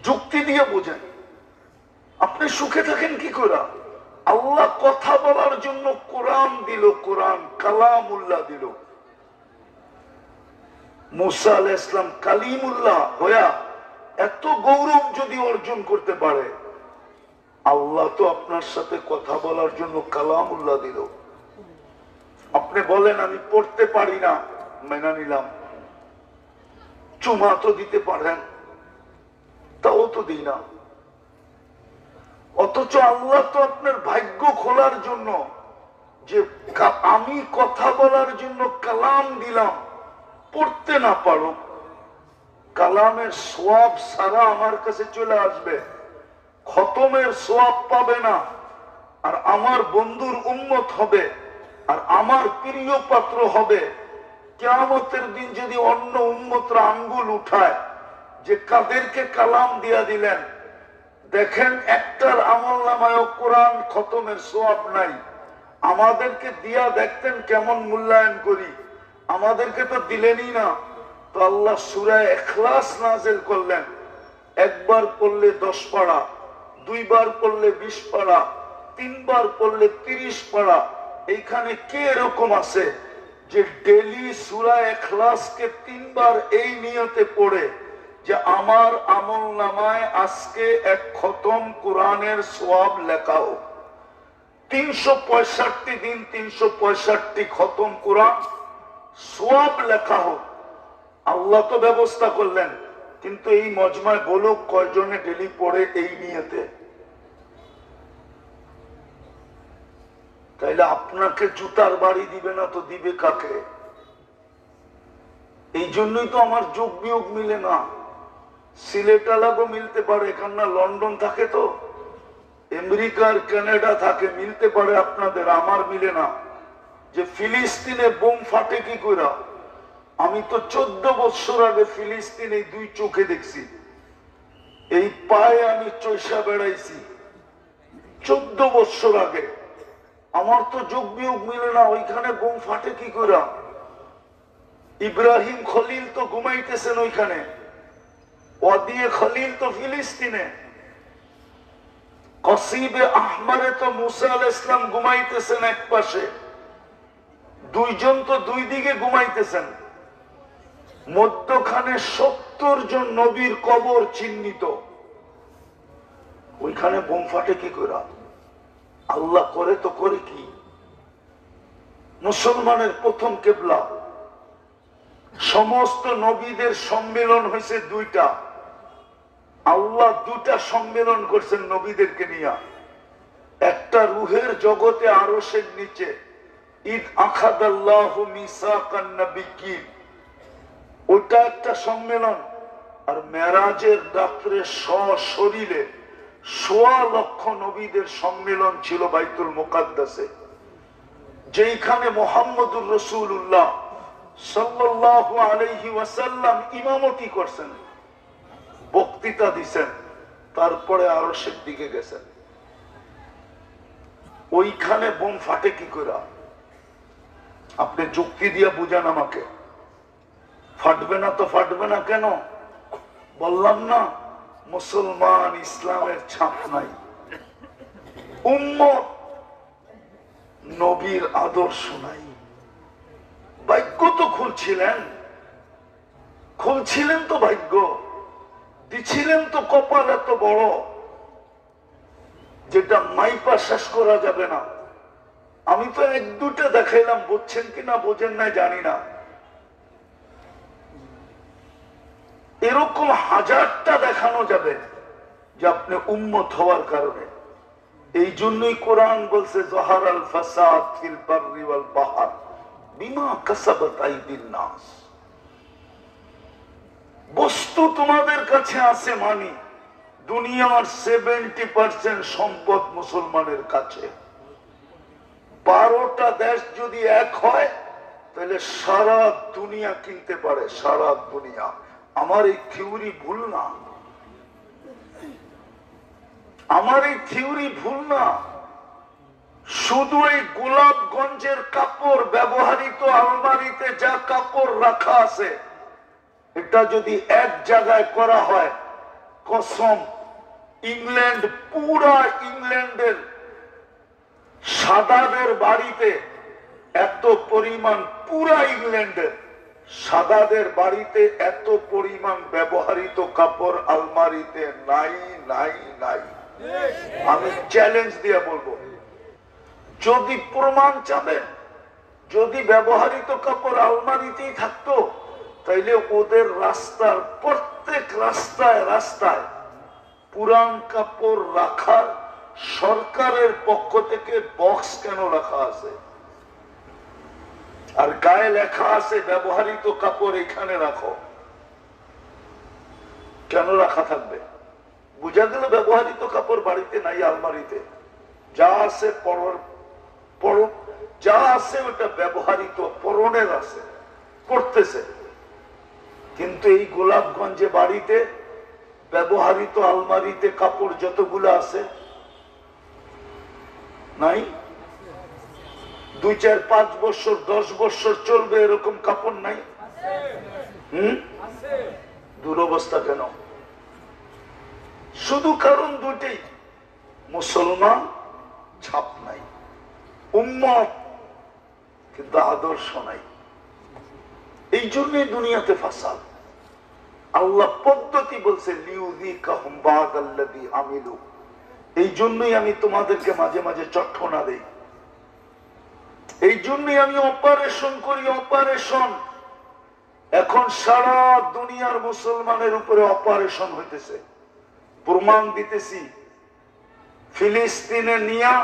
Speaker 1: যুক্তি দিয়ে বোঝেন। আপনি সুখে থাকেন কি করে? আল্লাহ কথা বলার জন্য কোরআন দিল, কোরআন কালামুল্লাহ দিল। মুসা আলাইহিস সালাম কালিমুল্লাহ হইয়া এত গৌরব যদি অর্জন করতে পারে, আল্লাহ তো আপনার সাথে কথা বলার জন্য কালামুল্লাহ দিল। আপনি বলেন আমি পড়তে পারি না, মেনে নিলাম। চুমা তো দিতে পারেন, তাও তো দিই না। অথচ আল্লাহ তো আপনার ভাগ্য খোলার জন্য, যে আমি কথা বলার জন্য কালাম দিলাম, পড়তে না পারো, কালামের সোয়াব সারা আমার কাছে চলে আসবে, খতমের সোয়াব পাবে না, আর আমার বন্ধুর উম্মত হবে, আর আমার প্রিয় পাত্র হবে। কিয়ামতের দিন যদি অন্য উম্মতরা আঙ্গুল উঠায় যে কাদেরকে কালাম দিয়া দিলেন, দেখেন একটার আমল নামায় কোরআন খতমের সোয়াব নাই, আমাদেরকে দিয়া দেখতেন কেমন মূল্যায়ন করি, আমাদেরকে তো দিলেনই না। তো আল্লাহ সূরা ইখলাস নাযিল করলেন, একবার পড়লে 10 পারা, দুইবার পড়লে 20 পারা, তিনবার পড়লে 30 পারা। এইখানে কে এরকম আছে যে ডেলি সূরা ইখলাসকে 3 বার এই নিয়তে পড়ে যে আমার আমল নামায় আজকে এক খতম কোরআনের সওয়াব লেখা হোক, 365 দিন 365 খতম কোরআন সওয়াব লেখা হোক? আল্লাহ তো ব্যবস্থা করলেন, কিন্তু এই মজমায় বলুক কয়জনে ডেলি পড়ে এই নিয়তে? তাইলে আপনাকে জুতার বাড়ি দিবে না তো দিবে কাকে? এই জন্যই তো আমার যোগ বিয়োগ মিলে না। সিলেটালাগো মিলতে পারে, কেননা লন্ডন থাকে তো, আমেরিকার কানাডা থাকে, মিলতে পারে আপনাদের, আমার মিলে না। যে ফিলিস্তিনে বোম ফাটে কি করে? আমি তো 14 বছর আগে ফিলিস্তিনে 2 চোখে দেখছি, এই পায়ে আমি চৈসা বেড়াইছি 14 বছর আগে। আমার তো যোগ বিয়োগ মিলে না, ওইখানে বোম ফাটে কি করে? ইব্রাহিম খলিল তো ঘুমাইতেছেন ওইখানে, ওয়াদিয়ে খলিল তো ফিলিস্তিনে, কসিবে আহমারে তো মুসা আলাইহিস সালাম ঘুমাইতেছেন এক পাশে, দুইজন তো দুই দিকে ঘুমাইতেছেন, মধ্যখানে 70 জন নবীর কবর চিহ্নিত, ওইখানে বোম ফাটে কি করে? আল্লাহ করে তো করে কি? মুসলমানের প্রথম কেবলা, সমস্ত নবীদের সম্মেলন হয়েছে 2টা, আল্লাহ 2টা সম্মেলন করছেন নবীদেরকে নিয়ে। একটা রুহের জগতে আরশের নিচে, ঈদ আখাদাল্লাহু মিসাকান নাবিয়্যিন, ওটা একটা সম্মেলন। আর মেরাজের রাত্রে সশরীরে 1.25 লক্ষ নবীদের সম্মেলন ছিল বাইতুল মুকাদ্দাসে, যেখানে মুহাম্মদুর রাসূলুল্লাহ সাল্লাল্লাহু আলাইহি ওয়াসাল্লাম ইমামতি করছেন, বক্তৃতা দিছেন, তারপরে আরশের দিকে গেছেন। ওইখানে বোম ফাটে কি করে? আপনি যুক্তি দিয়ে বুঝান আমাকে। ফাটবে না তো ফাটবে না কেন? বললাম না, মুসলমান ইসলামের ছাপ নাই, উম্মত নবীর আদর্শ নাই। বাক্য তো খুলছিলেন, খুলছিলেন তো ভাগ্য, দিছিলেন তো কপাল এত বড় যেটা মাইপা শেষ করা যাবে না। আমি তো এক দুটা দেখাইলাম, বুঝছেন কিনা বোঝেন না জানি না, এরকম হাজারটা দেখানো যাবে যে আপনি উম্মত হওয়ার কারণে। এই জন্যই কোরআন বলছে জহারাল ফাসাদ ফিল বাররি ওয়াল বাহর বিমা কাসাবাত আইদিন নাস। বস্তু তোমাদের কাছে আছে, মানি দুনিয়ার 70% সম্পদ মুসলমানের কাছে। 12টা দেশ যদি এক হয় তাহলে সারা দুনিয়া কিনতে পারে, সারা দুনিয়া। আমার এই থিওরি ভুল না, আমার এই থিওরি ভুল না। শুধু এই গোলাপগঞ্জের কাপড়, ব্যবহৃত আলমারিতে যা কাপড় রাখা আছে, এটা যদি এক জায়গায় করা হয়, কসম, ইংল্যান্ড, পুরা ইংল্যান্ডের সাদাদের বাড়িতে এত পরিমাণ, পুরা ইংল্যান্ডের সাদাদের বাড়িতে এত পরিমাণ ব্যবহৃত কাপড় আলমারিতে নাই নাই নাই। আমি চ্যালেঞ্জ দিয়ে বলবো, যদি প্রমাণ চাবেন, যদি ব্যবহৃত কাপড় আলমারিতেই থাকতো, তাইলে ওদের রাস্তার প্রত্যেক রাস্তায় রাস্তায় পুরান কাপড় রাখার সরকারের পক্ষ থেকে বক্স কেন রাখা আছে? আর গায়ে লেখা আছে ব্যবহৃত কাপড় এখানে রাখো। কেন রাখা থাকবে? বুঝা গেল ব্যবহৃত কাপড় বাড়িতে নাই, আলমারিতে যা আছে যা আছে ওটা ব্যবহৃত পরনের আছে, পড়তেছে। কিন্তু এই গোলাপগঞ্জে বাড়িতে ব্যবহৃত আলমারিতে কাপড় যতগুলো আছে নাই। 2, 4, 5 বছর 10 বছর চলবে এরকম কাপড় নাই। দুরবস্থা কেন? শুধু কারণ দুটেই, মুসলমান ছাপ নাই, উম্মত কিন্তু আদর্শ নাই। এই জন্যই দুনিয়াতে ফাসাদ। আল্লাহ পদ্ধতি বলছে লিউযিকাহুম বা'দাল্লাযী আমিলু। এই জন্যই আমি তোমাদেরকে মাঝে মাঝে চট্টনা দেই, এই জন্যই আমি অপারেশন করি, অপারেশন। এখন সারা দুনিয়ার মুসলমানের উপরে অপারেশন হইতেছে, প্রমাণ দিতেছি। ফিলিস্তিনে নিয়া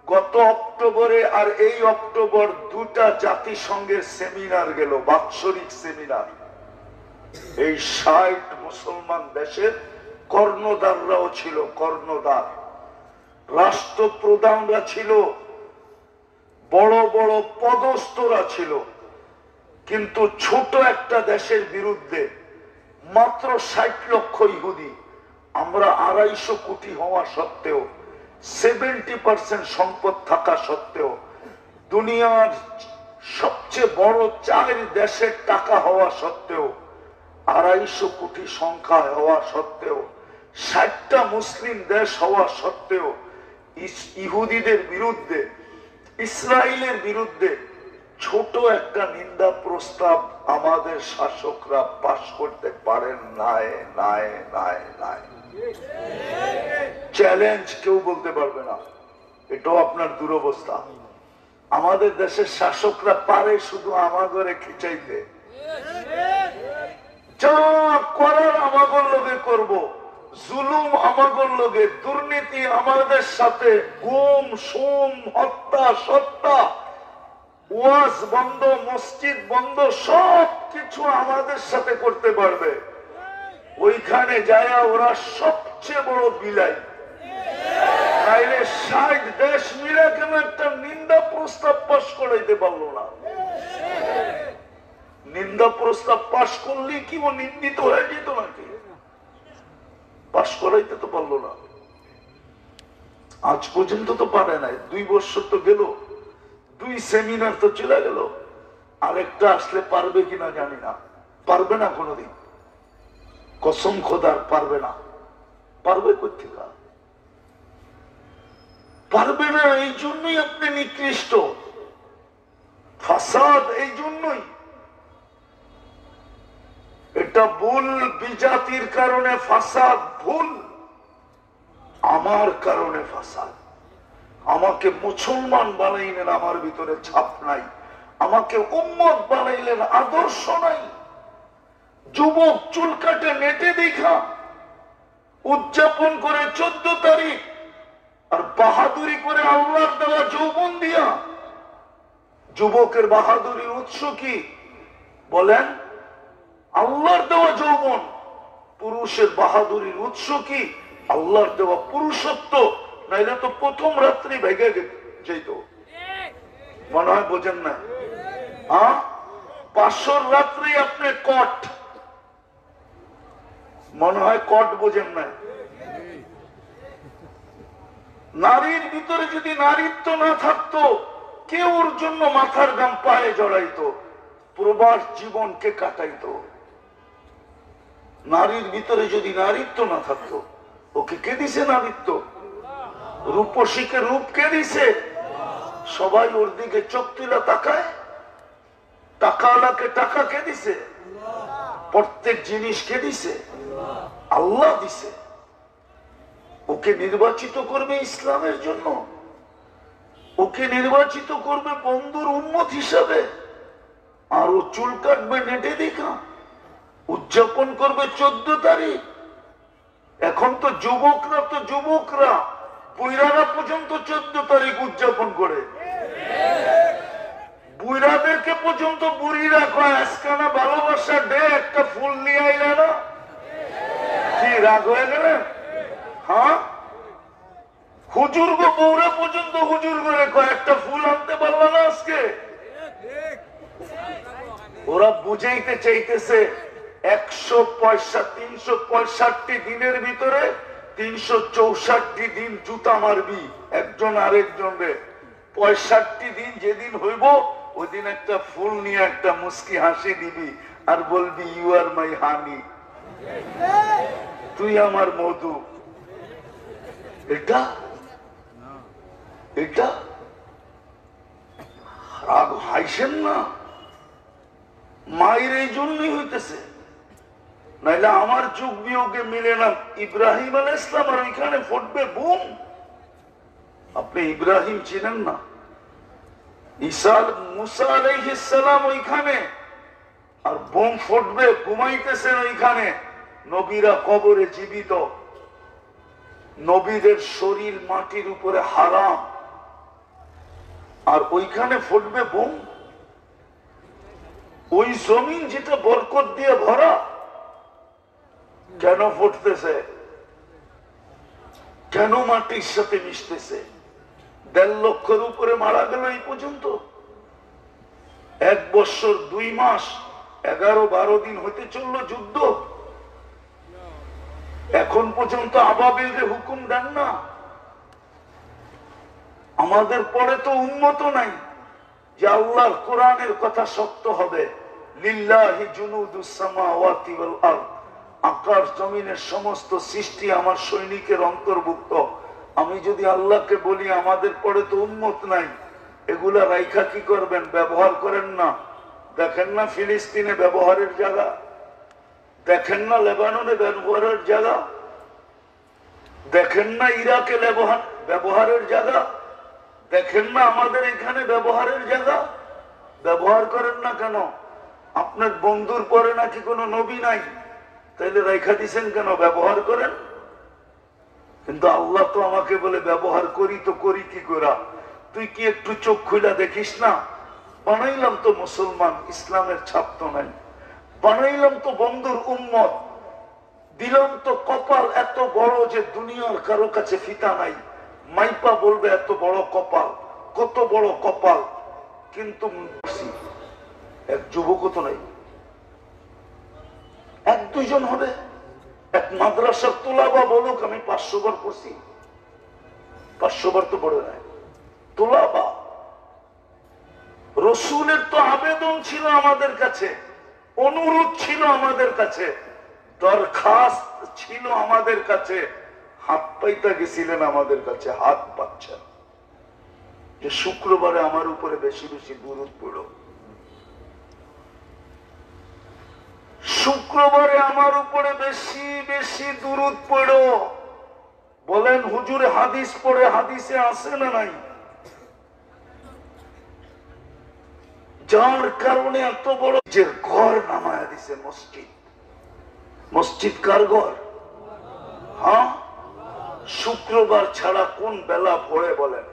Speaker 1: গত অক্টোবরে আর এই অক্টোবর 2টা জাতিসংঘের সেমিনার গেল, বাৎসরিক সেমিনার। এই 60 মুসলমান দেশের কর্ণধাররাও ছিল, কর্ণধার রাষ্ট্রপ্রধানরা ছিল, বড় বড় পদস্থরা ছিল। কিন্তু ছোট একটা দেশের বিরুদ্ধে মাত্র 60 লক্ষ ইহুদি, আমরা 250 কোটি হওয়া সত্ত্বেও, 70% সম্পদ থাকা সত্ত্বেও, দুনিয়ার সবচেয়ে বড় 4 দেশের টাকা হওয়া সত্ত্বেও, 250 কোটি সংখ্যা হওয়া সত্ত্বেও, 60টা মুসলিম দেশ হওয়া সত্ত্বেও, ইহুদিদের বিরুদ্ধে, ইসরায়েলের বিরুদ্ধে ছোট একটা নিন্দা প্রস্তাব আমাদের শাসকরা পাশ করতে পারেন নাই, নাই, নাই, নাই। চ্যালেঞ্জ কেউ বলতে পারবে না, এটাও আপনার দুরবস্থা। আমাদের দেশের শাসকরা পারে শুধু আমাগরে খিচাইতে, যা করার আমাগর লোকে করব, জুলুম আমাগর লোকে, দুর্নীতি আমাদের সাথে, গুম সুম হত্যা সত্তা, ওয়াজ বন্ধ, মসজিদ বন্ধ, সব কিছু আমাদের সাথে করতে পারবে। ওইখানে যায় ওরা সবচেয়ে বড় বিলাই। তাইলে 60 দেশ মিলে কেন একটা নিন্দা প্রস্তাব পাশ করাইতে পারলো না? নিন্দা প্রস্তাব পাশ করলেই কি ও নিন্দিত হয়ে যেত নাকি? পাশ করাইতে তো পারলো না, আজ পর্যন্ত তো পারে নাই। 2 বছর তো গেল, 2 সেমিনার তো চলে গেল, আরেকটা আসলে পারবে কিনা জানি না। পারবে না কোনোদিন, কসম খোদার পারবে না। পারবে কোথেকে? পারবে না। এই জন্যই আপনি নিকৃষ্ট, ফাসাদ এই জন্যই। এটা ভুল, বিজাতির কারণে ফাসাদ, ভুল আমার কারণে ফাসাদ। আমাকে মুসলমান বানাইলেন, আমার ভিতরে ছাপ নাই। আমাকে উম্মত বানাইলেন, আদর্শ নাই। যুবক চুল কাটে নেটে দেখা উদযাপন করে 14 তারিখ, আর বাহাদুরি করে আল্লাহর দেওয়া যৌবন দিয়া। যুবকের বাহাদুরির উৎস কি বলেন? আল্লাহর দেওয়া যৌবন। পুরুষের বাহাদুরির উৎস কি? আল্লাহর দেওয়া পুরুষত্ব। নাইলে তো প্রথম রাত্রি ভেঙে যেত। মনে হয় বোঝেন না? 500 রাত্রি আপনি কট, মনে হয় কট বোঝেন না। নারীর ভিতরে যদি নারীত্ব না থাকতো, কে ওর জন্য মাথার গাম পায়ে জড়াইতো, প্রবাস জীবনকে কাটাইতো। নারীর ভিতরে যদি নারীত্ব না থাকতো, ওকে কে দিছে নারীত্ব? রূপসীকে রূপ কে দিছে? সবাই ওর দিকে চোখ তুলে তাকায়। টাকাওয়ালাকে টাকা কে দিছে? প্রত্যেক জিনিস কে দিছে? আল্লাহ দিছে। ওকে নির্বাচিত করবে ইসলামের জন্য, ওকে নির্বাচিত করবে বন্ধুর উম্মত হিসাবে। আর ও চুল কাটবে নেটে দেখা, উদযাপন করবে 14 তারিখ। এখন তো যুবকরা বুইরারা পর্যন্ত 14 তারিখ উদযাপন করে। বুইরাদেরকে পর্যন্ত বুড়িরা কয় আজকানা ভালোবাসা ডে, একটা ফুল নিয়ে আইলে না, কি রাগ হয়ে গেলেন? হ্যাঁ, হুজুর গো বউরা পর্যন্ত হুজুর করে কয় একটা ফুল আনতে পারলো না আজকে। ওরা বুঝাইতে চাইতেছে 365 দিনের ভিতরে 364 দিন জুতা মারবি একজন আরেকজন রে। 65 দিন যেদিন হইব ওই দিন একটা ফুল নিয়ে একটা মুস্কি হাসি দিবি আর বলবি ইউ আর মাই হানি, তুই আমার মধু। এটা এটা রাগ হাইছেন না, মায়ের এই জন্যই হইতেছে। নাইলে আমার যুগ বিয়োগে মিলে না। ইব্রাহিম আলাইহিস সালাম আর ওইখানে ফুটবে বুম। আপনি ইব্রাহিম চিনেন না? মুসা আলাইহিস সালাম ওইখানে, আর বোম ফুটবে, ঘুমাইতেছেন ওইখানে। নবীরা কবরে জীবিত, নবীদের শরীর মাটির উপরে হারাম, আর ওইখানে ফুটবে বোম। ওই জমিন যেটা বরকত দিয়ে ভরা, কেন ফুটতেছে? কেন মাটির সাথে মিশতেছে? 1.5 লক্ষের উপরে মারা গেল এই পর্যন্ত। 1 বছর 2 মাস 11-12 দিন হইতে চললো যুদ্ধ। এখন পর্যন্ত আবাবিলকে হুকুম দেন না। আমাদের পরে তো উম্মত নাই যে আল্লাহর কোরআনের কথা সত্য হবে। লিল্লাহি জুনুদুস সামাওয়াতি ওয়াল আরদ, আকাশ জমিনের সমস্ত সৃষ্টি আমার সৈনিকের অন্তর্ভুক্ত। আমি যদি আল্লাহকে বলি আমাদের পরে তো উম্মত নাই, এগুলা রাইখা কি করবেন? ব্যবহার করেন না। দেখেন না ফিলিস্তিনে ব্যবহারের জায়গা, দেখেন না লেবাননে ব্যবহারের জায়গা, দেখেন না ইরাকে ব্যবহারের জায়গা, দেখেন না আমাদের এখানে ব্যবহারের জায়গা। ব্যবহার করেন না কেন? আপনার বন্ধুর পরে নাকি কোনো নবী নাই, তাইলে রেখা দিছেন কেন? ব্যবহার করেন। কিন্তু আল্লাহ তো আমাকে বলে ব্যবহার করি, তো করি কি করা? তুই কি একটু চোখ খুলা দেখিস না? বানাইলাম তো মুসলমান, ইসলামের ছাপ তো নাই। বানাইলাম তো বন্ধুর উম্মত, দিলাম তো কপাল এত বড় যে দুনিয়ার কারো কাছে ফিতা নাই, মাইপা বলবে এত বড় কপাল, কত বড় কপাল। কিন্তু এক যুবক তো নাই, 1-2 জন হবে। এক মাদ্রাসার তোলাবা বলুক আমি 500 বার পড়ছি, 500 বার তো পড়ে নাই। তোলাবা রসুলের তো আবেদন ছিল আমাদের কাছে, অনুরোধ ছিল আমাদের কাছে, দরখাস্ত ছিল আমাদের কাছে। হাত পাইতে গেছিলেন আমাদের কাছে, হাত পাচ্ছেন যে শুক্রবারে আমার উপরে বেশি বেশি দুরূদ পড়ো। শুক্রবারে আমার উপরে বেশি বেশি দুরূদ পড়ো। বলেন হুজুর হাদিস পড়ে, হাদিসে আছে না নাই? যার কারণে এত বড় যে ঘর নামায়া দিছে মসজিদ। মসজিদ কার ঘর? হ্যাঁ, শুক্রবার ছাড়া কোন বেলা পড়ে বলেন?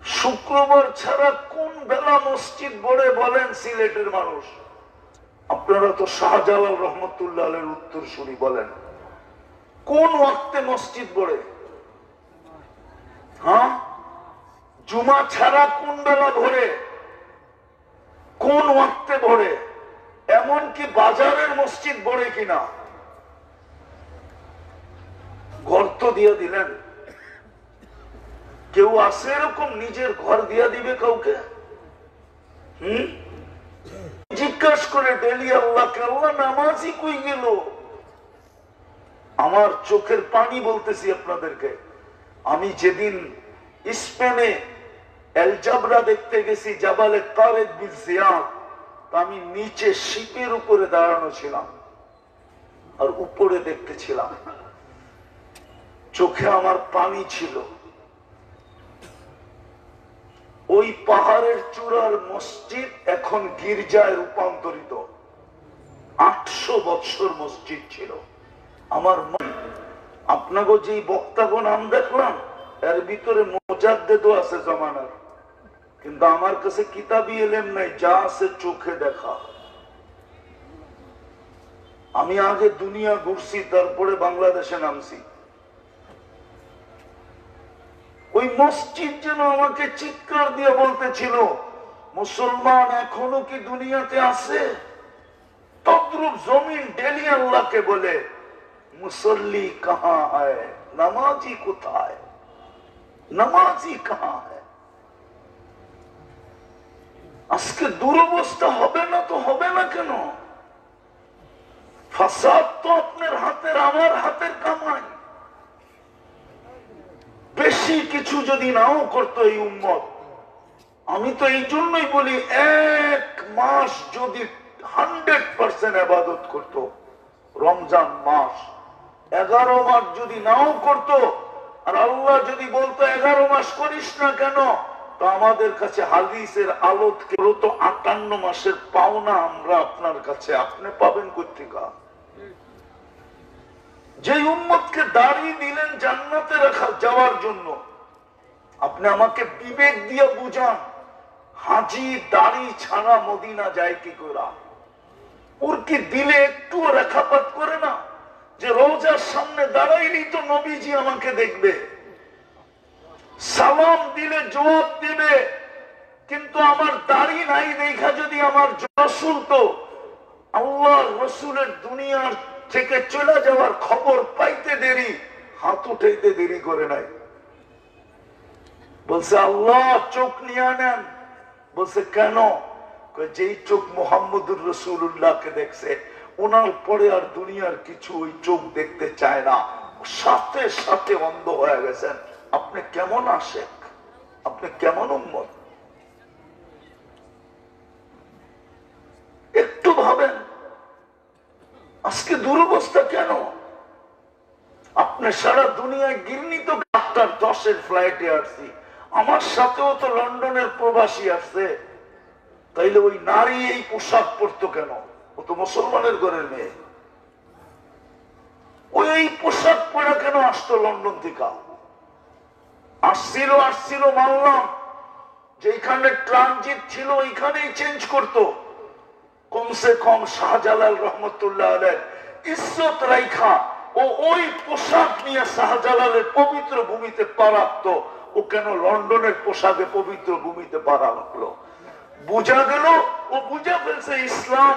Speaker 1: শুক্রবার ছাড়া কোন বেলা মসজিদ পড়ে বলেন? সিলেটের মানুষ আপনারা তো শাহজালাল রহমতুল্লাহ আলের উত্তর শুনি, বলেন কোন ওয়াক্তে মসজিদ পড়ে? হ্যাঁ, জুমা ছাড়া কোন বেলা ভরে, কোন ওয়াক্তে ভরে? এমনকি বাজারের মসজিদ ভরে কিনা? গর্ত দিয়ে দিলেন। কেউ আছে এরকম নিজের ঘর দিয়া দিবে কাউকে? জিজ্ঞাসা করে ডেলি আল্লাহকে, আল্লাহ নামাজি কই গেল? আমার চোখের পানি বলতেছি আপনাদেরকে। আমি যেদিন স্পেনে এলজাবরা দেখতে গেছি, জাবালে তারেক বিল জিয়াদ, আমি নিচে শিপের উপরে দাঁড়ানো ছিলাম আর উপরে দেখতেছিলাম। চোখে আমার পানি ছিল। ওই পাহাড়ের চূড়ার মসজিদ এখন গির্জায় রূপান্তরিত। 800 বছর মসজিদ ছিল। আমার আপনাকে যে বক্তাগো নাম দেখলাম, এর ভিতরে মুজাদ্দেদও আছে জমানার, কিন্তু আমার কাছে কিতাবি এলেম নাই, যা আছে চোখে দেখা। আমি আগে দুনিয়া ঘুরছি, তারপরে বাংলাদেশে নামছি। ওই মসজিদ যেন আমাকে চিৎকার দিয়ে বলতেছিল, মুসলমান এখনো কি দুনিয়াতে আছে? তদ্রুপ জমিন ডেলি আল্লাহকে বলে, মুসল্লি কাহা হ্যায়, নামাজি কোথায়, নামাজি কাহা হ্যায়? আজকে দুরবস্থা হবে না তো হবে না কেন? ফাসাদ তো আপনার হাতের, আমার হাতের কামাই। বেশি কিছু যদি নাও করতো এই উম্মত, আমি তো এই জন্যই বলি, 1 মাস যদি 100% ইবাদত করতো, রমজান মাস 11 মাস যদি নাও করতো, আর আল্লাহ যদি বলতো 11 মাস করিস না কেন, তো আমাদের কাছে হাদিসের আলোকে তো 58 মাসের পাওনা আমরা আপনার কাছে, আপনি পাবেন কোথেকে? যে উম্মতকে দাঁড়িয়ে দিলেন জান্নাতে রাখা যাওয়ার জন্য, আপনি আমাকে বিবেক দিয়ে বুঝান, হাজি দাড়ি ছাড়া মদিনা যায় কি করে? ওর কি দিলে একটু রেখাপাত করে না যে রোজার সামনে দাঁড়াইলেই তো নবীজি আমাকে দেখবে, সালাম দিলে জবাব দিবে, কিন্তু আমার দাড়ি নাই দেখা যদি আমার রসুল, তো আল্লাহ রসুলের দুনিয়ার থেকে চলে যাওয়ার খবর পাইতে দেরি, হাত উঠাইতে দেরি করে নাই। বলছে আল্লাহ চোখ নিয়ে নেন। বলছে কেন? যেই চোখ মোহাম্মদুর রসুল্লাহকে দেখছে, ওনার পরে আর দুনিয়ার কিছু ওই চোখ দেখতে চায় না, সাথে সাথে অন্ধ হয়ে গেছেন। আপনি কেমন আশেক, আপনি কেমন উম্মত? একটু ভাবেন আজকে দুরবস্থা কেন? আপনি সারা দুনিয়ায় ঘৃণিত ডাক্তার 10-এর ফ্লাইটে আসছি, আমার সাথেও তো লন্ডনের প্রবাসী আসছে, তাইলে ওই নারী এই পোশাক পরতো কেন? ও তো মুসলমানের ঘরের মেয়ে, ওই এই পোশাক পরা কেন আসতো লন্ডন থেকে? আসছিল মানলাম, যেখানে ট্রানজিট ছিল ওইখানেই চেঞ্জ করতো। কমসে কম শাহজালাল রহমতুল্লাহ আলাইহির ইজ্জত রাইখা ও ওই পোশাক নিয়ে শাহজালালের পবিত্র ভূমিতে পা রাখতো। ও কেন লন্ডনের পোশাকে পবিত্র ভূমিতে পা রাখলো? বুঝা গেল, ও বুঝা ফেলছে ইসলাম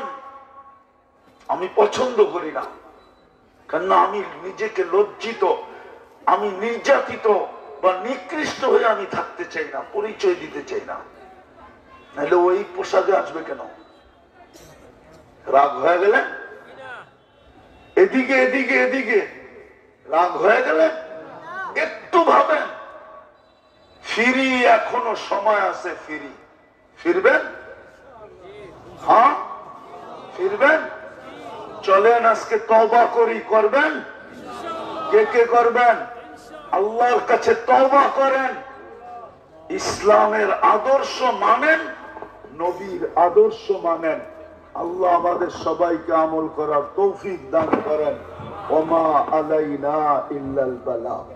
Speaker 1: আমি পছন্দ করি না, কেন আমি নিজেকে লজ্জিত, আমি নির্যাতিত বা নিকৃষ্ট হয়ে আমি থাকতে চাই না, পরিচয় দিতে চাই না। নাহলে ওই পোশাকে আসবে কেন? রাগ হয়ে গেলেন? এদিকে এদিকে এদিকে রাগ হয়ে গেলেন? একটু ভাবেন, ফিরি এখনো সময় আছে, ফিরবেন? হ্যাঁ, ফিরবেন? চলেন আজকে তওবা করি। করবেন? কে কে করবেন? আল্লাহর কাছে তওবা করেন, ইসলামের আদর্শ মানেন, নবীর আদর্শ মানেন। আল্লাহ আমাদের সবাইকে আমল করার তৌফিক দান করেন। ওমা আলাইনা ইল্লাল বালাগ।